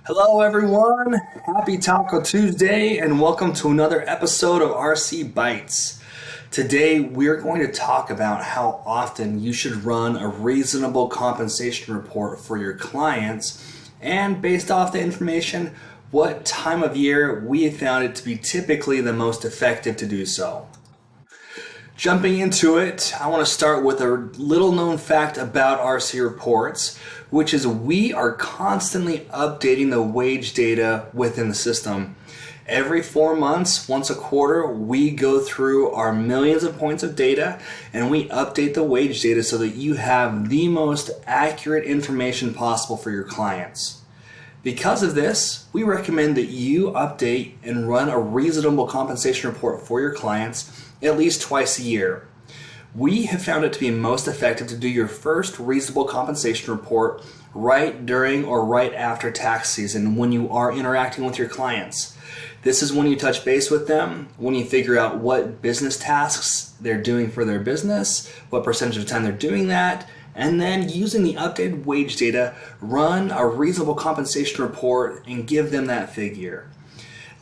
Hello, everyone. Happy Taco Tuesday, and welcome to another episode of RCBytes. Today, we're going to talk about how often you should run a reasonable compensation report for your clients, and based off the information, what time of year we have found it to be typically the most effective to do so. Jumping into it, I want to start with a little known fact about RC Reports, which is we are constantly updating the wage data within the system. Every 4 months, once a quarter, we go through our millions of points of data and we update the wage data so that you have the most accurate information possible for your clients. Because of this, we recommend that you update and run a reasonable compensation report for your clients at least twice a year. We have found it to be most effective to do your first reasonable compensation report right during or right after tax season when you are interacting with your clients. This is when you touch base with them, when you figure out what business tasks they're doing for their business, what percentage of the time they're doing that, and then using the updated wage data, run a reasonable compensation report and give them that figure.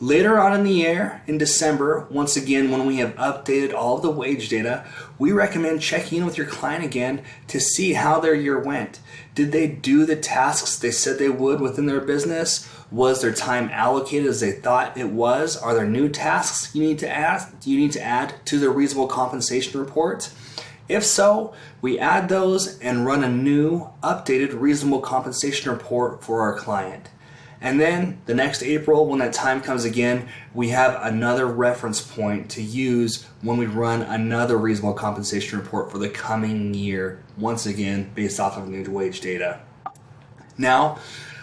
Later on in the year, in December, once again, when we have updated all of the wage data, we recommend checking in with your client again to see how their year went. Did they do the tasks they said they would within their business? Was their time allocated as they thought it was? Are there new tasks you need to add to the reasonable compensation report? If so, we add those and run a new, updated reasonable compensation report for our client. And then the next April, when that time comes again, we have another reference point to use when we run another reasonable compensation report for the coming year, once again based off of new wage data. Now,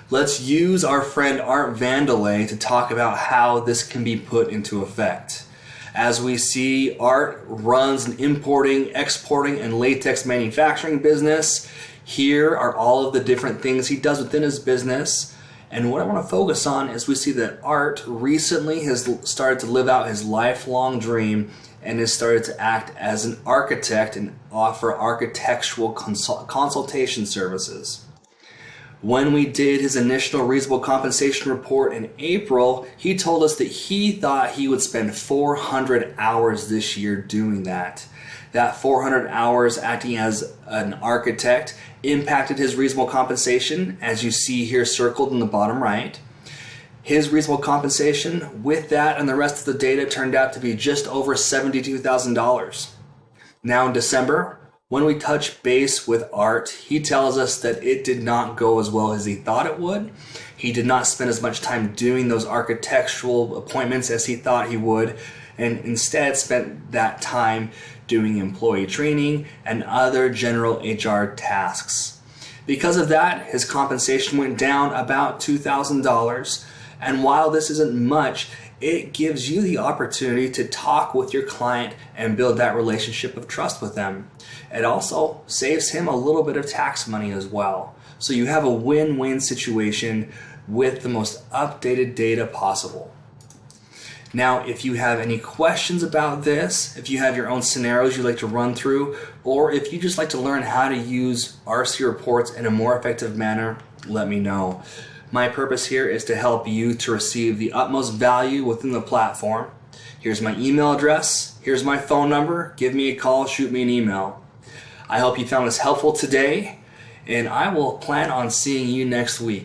let's use our friend Art Vandelay to talk about how this can be put into effect. As we see, Art runs an importing, exporting, and latex manufacturing business. Here are all of the different things he does within his business. And what I want to focus on is we see that Art recently has started to live out his lifelong dream and has started to act as an architect and offer architectural consultation services. When we did his initial reasonable compensation report in April, he told us that he thought he would spend 400 hours this year doing that. That 400 hours acting as an architect impacted his reasonable compensation, as you see here circled in the bottom right. His reasonable compensation with that and the rest of the data turned out to be just over $72,000. Now in December, when we touch base with Art, he tells us that it did not go as well as he thought it would. He did not spend as much time doing those architectural appointments as he thought he would, and instead spent that time doing employee training and other general HR tasks. Because of that, his compensation went down about $2,000, and while this isn't much, it gives you the opportunity to talk with your client and build that relationship of trust with them. It also saves him a little bit of tax money as well. So you have a win-win situation with the most updated data possible. Now, if you have any questions about this, if you have your own scenarios you'd like to run through, or if you just like to learn how to use RC Reports in a more effective manner, let me know. My purpose here is to help you to receive the utmost value within the platform. Here's my email address. Here's my phone number. Give me a call, shoot me an email. I hope you found this helpful today, and I will plan on seeing you next week.